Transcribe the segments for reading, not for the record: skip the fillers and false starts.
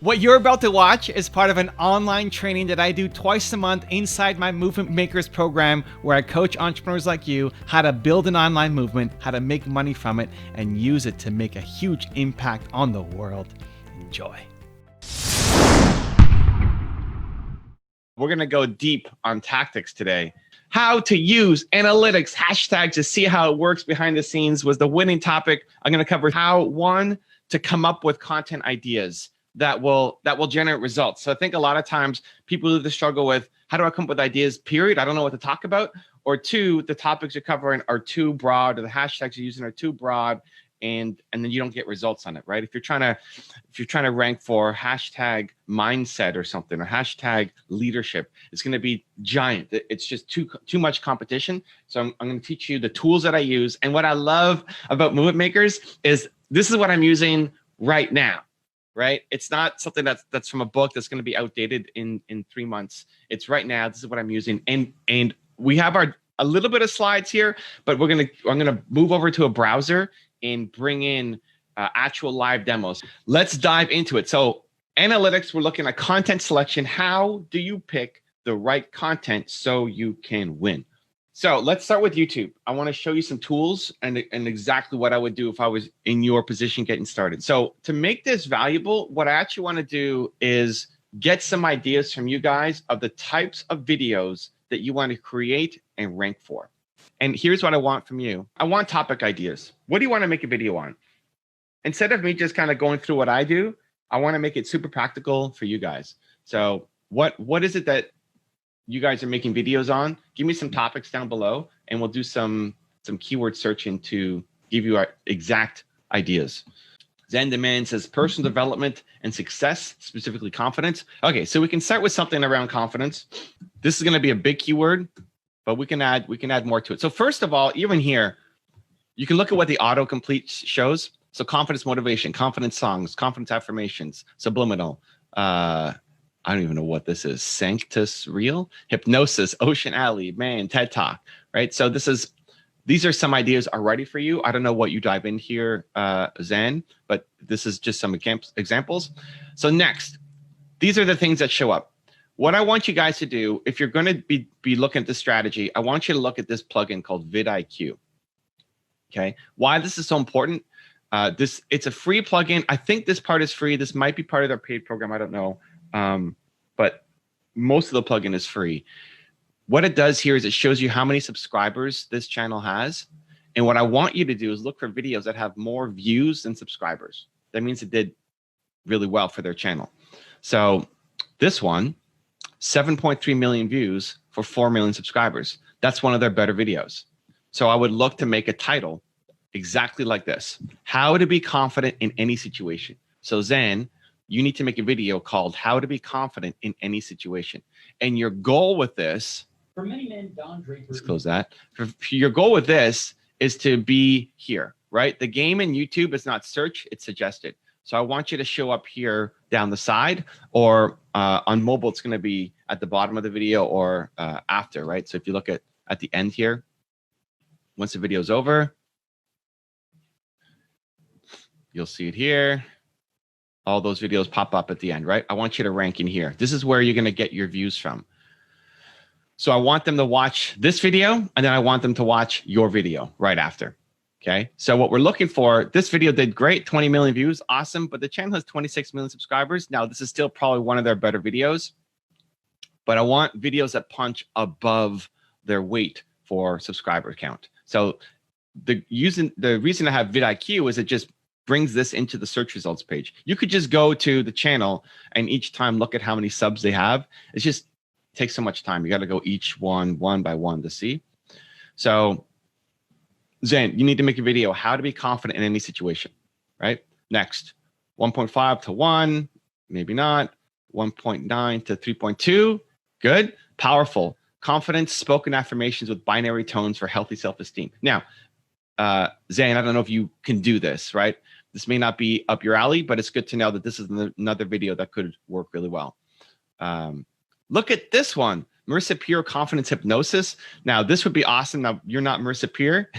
What you're about to watch is part of an online training that I do twice a month inside my Movement Makers program, where I coach entrepreneurs like you how to build an online movement, how to make money from it, and use it to make a huge impact on the world. Enjoy. We're going to go deep on tactics today. How to use analytics, hashtags to see how it works behind the scenes was the winning topic. I'm going to cover how, one, to come up with content ideas that will generate results. So I think a lot of times people either struggle with, how do I come up with ideas, period? I don't know what to talk about. Or two, the topics you're covering are too broad, or the hashtags you're using are too broad, and then you don't get results on it, right? If you're trying to rank for hashtag mindset or something, or hashtag leadership, it's going to be giant. It's just too much competition. So I'm going to teach you the tools that I use. And what I love about Movement Makers is this is what I'm using right now. Right? It's not something that's from a book that's going to be outdated in 3 months. It's right now. This is what I'm using. And we have a little bit of slides here, but I'm going to move over to a browser and bring in actual live demos. Let's dive into it. So analytics, we're looking at content selection. How do you pick the right content so you can win? So let's start with YouTube. I want to show you some tools and exactly what I would do if I was in your position getting started. So to make this valuable, what I actually want to do is get some ideas from you guys of the types of videos that you want to create and rank for. And here's what I want from you. I want topic ideas. What do you want to make a video on? Instead of me just kind of going through what I do, I want to make it super practical for you guys. So what is it that you guys are making videos on? Give me some topics down below, and we'll do some keyword searching to give you our exact ideas. Zen Demand says personal development and success, specifically confidence. Okay, so we can start with something around confidence. This is going to be a big keyword, but we can add more to it. So first of all, even here, you can look at what the autocomplete shows. So confidence motivation, confidence songs, confidence affirmations, subliminal, I don't even know what this is. Sanctus Real, Hypnosis, Ocean Alley, man, TED Talk, right? So these are some ideas already for you. I don't know what you dive in here, Zen, but this is just some examples. So next, these are the things that show up. What I want you guys to do, if you're going to be looking at this strategy, I want you to look at this plugin called vidIQ. Okay, why this is so important? It's a free plugin. I think this part is free. This might be part of their paid program. I don't know. But most of the plugin is free. What it does here is it shows you how many subscribers this channel has. And what I want you to do is look for videos that have more views than subscribers. That means it did really well for their channel. So this one, 7.3 million views for 4 million subscribers. That's one of their better videos. So I would look to make a title exactly like this: how to be confident in any situation. So Zen, you need to make a video called How to Be Confident in Any Situation. And your goal with this, for many men, Don Draper, let's close that. Your goal with this is to be here, right? The game in YouTube is not search, it's suggested. So I want you to show up here down the side, or on mobile, it's gonna be at the bottom of the video or after, right? So if you look at the end here, once the video's over, you'll see it here. All those videos pop up at the end, right? I want you to rank in here. This is where you're going to get your views from. So I want them to watch this video, and then I want them to watch your video right after. Okay. So what we're looking for, this video did great, 20 million views. Awesome. But the channel has 26 million subscribers. Now, this is still probably one of their better videos, but I want videos that punch above their weight for subscriber count. So the reason I have vidIQ is it just brings this into the search results page. You could just go to the channel and each time look at how many subs they have. It just takes so much time. You got to go each one by one to see. So Zen, you need to make a video, how to be confident in any situation, right? Next, 1.5 to 1, maybe not. 1.9 to 3.2, good, powerful. Confidence, spoken affirmations with binary tones for healthy self-esteem. Now, Zen, I don't know if you can do this, right? This may not be up your alley, but it's good to know that this is another video that could work really well. Look at this one, Marissa Peer Confidence Hypnosis. Now, this would be awesome. Now, you're not Marissa Peer,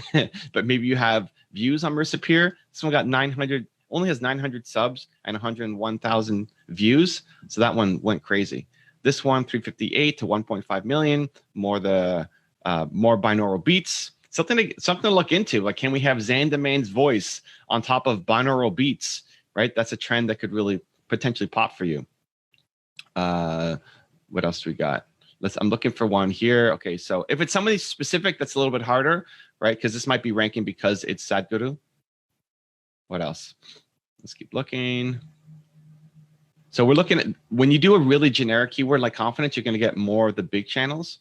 but maybe you have views on Marissa Peer. This one got 900 only has 900 subs and 101,000 views. So that one went crazy. This one, 358 to 1.5 million, more binaural beats. Something to look into. Like, can we have Xandamann's voice on top of binaural beats, right? That's a trend that could really potentially pop for you. What else do we got? I'm looking for one here. Okay, so if it's somebody specific, that's a little bit harder, right? Because this might be ranking because it's Sadhguru. What else? Let's keep looking. So we're looking at, when you do a really generic keyword like confidence, you're going to get more of the big channels.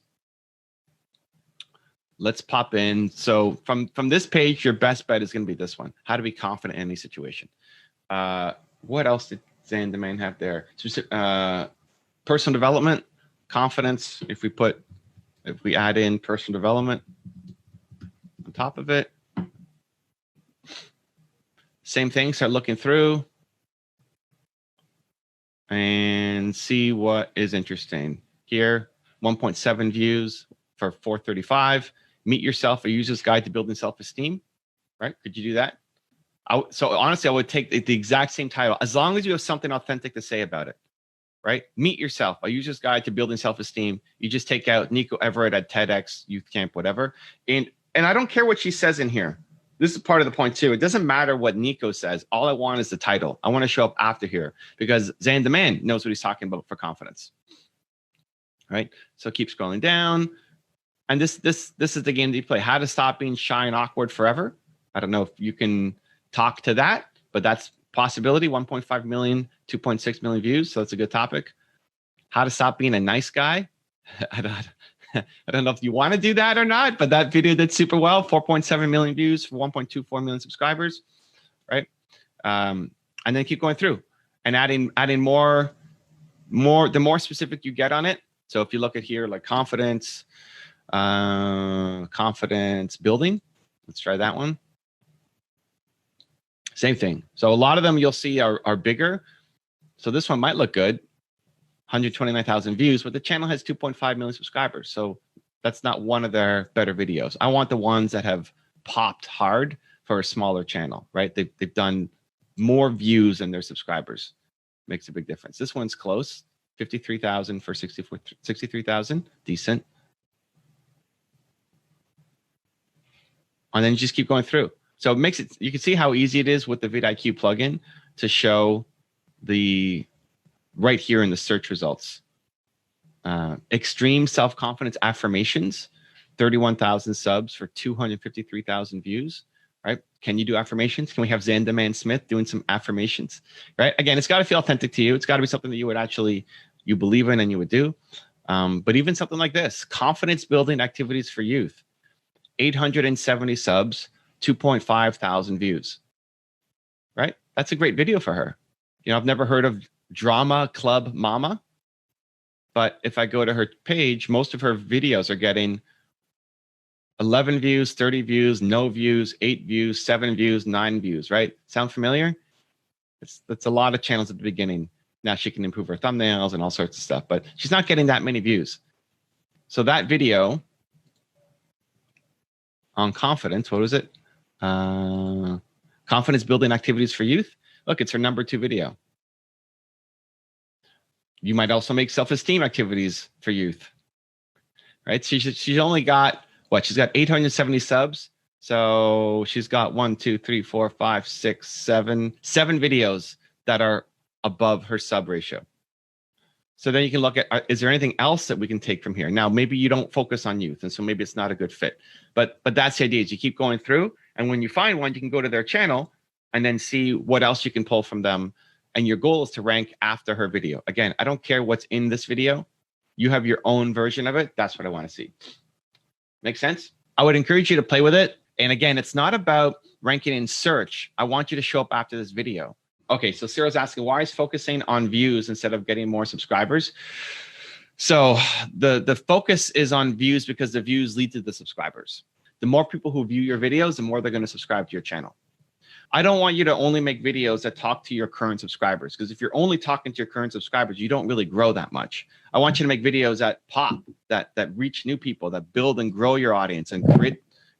Let's pop in. So from this page, your best bet is going to be this one: how to be confident in any situation. What else did Xandamann have there? Personal development, confidence. If we add in personal development on top of it, same thing. Start looking through and see what is interesting here. 1.7 views for 435. Meet yourself, a user's guide to building self-esteem. Right? Could you do that? So honestly, I would take the exact same title as long as you have something authentic to say about it. Right? Meet yourself, a user's guide to building self-esteem. You just take out Nico Everett at TEDx, youth camp, whatever. And I don't care what she says in here. This is part of the point too. It doesn't matter what Nico says. All I want is the title. I want to show up after here because Xandamann knows what he's talking about for confidence. Right? So keep scrolling down. And this is the game that you play. How to stop being shy and awkward forever. I don't know if you can talk to that, but that's possibility. 1.5 million, 2.6 million views. So that's a good topic. How to stop being a nice guy. I don't know if you want to do that or not, but that video did super well. 4.7 million views for 1.24 million subscribers, right? And then keep going through and adding more. The more specific you get on it. So if you look at here, like confidence building. Let's try that one. Same thing. So a lot of them you'll see are bigger. So this one might look good. 129,000 views, but the channel has 2.5 million subscribers. So that's not one of their better videos. I want the ones that have popped hard for a smaller channel, right? They've done more views than their subscribers. Makes a big difference. This one's close. 53,000 for 63,000. Decent. And then you just keep going through. So it makes it, you can see how easy it is with the vidIQ plugin to show the right here in the search results. Extreme self-confidence affirmations, 31,000 subs for 253,000 views, right? Can you do affirmations? Can we have Xandamann Smith doing some affirmations, right? Again, it's got to feel authentic to you. It's got to be something that you would you believe in and you would do. But even something like this, confidence building activities for youth, 870 subs, 2.5 thousand views, right? That's a great video for her. You know, I've never heard of Drama Club Mama, but if I go to her page, most of her videos are getting 11 views, 30 views, no views, 8 views, 7 views, 9 views, right? Sound familiar? That's a lot of channels at the beginning. Now she can improve her thumbnails and all sorts of stuff, but she's not getting that many views. So that video on confidence, what was it? Confidence building activities for youth. Look, it's her #2 video. You might also make self-esteem activities for youth, right? She's only got what? She's got 870 subs. So she's got 7 videos that are above her sub ratio. So then you can look at, is there anything else that we can take from here? Now, maybe you don't focus on youth, and so maybe it's not a good fit. But that's the idea, is you keep going through, and when you find one, you can go to their channel and then see what else you can pull from them. And your goal is to rank after her video. Again, I don't care what's in this video. You have your own version of it. That's what I want to see. Make sense? I would encourage you to play with it. And again, it's not about ranking in search. I want you to show up after this video. Okay, so Cyril's asking, why is focusing on views instead of getting more subscribers? So the focus is on views because the views lead to the subscribers. The more people who view your videos, the more they're going to subscribe to your channel. I don't want you to only make videos that talk to your current subscribers, because if you're only talking to your current subscribers, you don't really grow that much. I want you to make videos that pop, that reach new people, that build and grow your audience and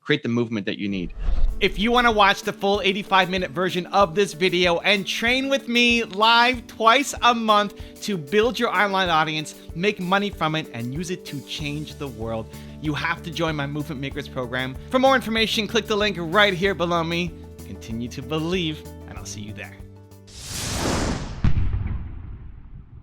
create the movement that you need. If you want to watch the full 85-minute version of this video and train with me live twice a month to build your online audience, make money from it, and use it to change the world, you have to join my Movement Makers program. For more information, click the link right here below me. Continue to believe, and I'll see you there.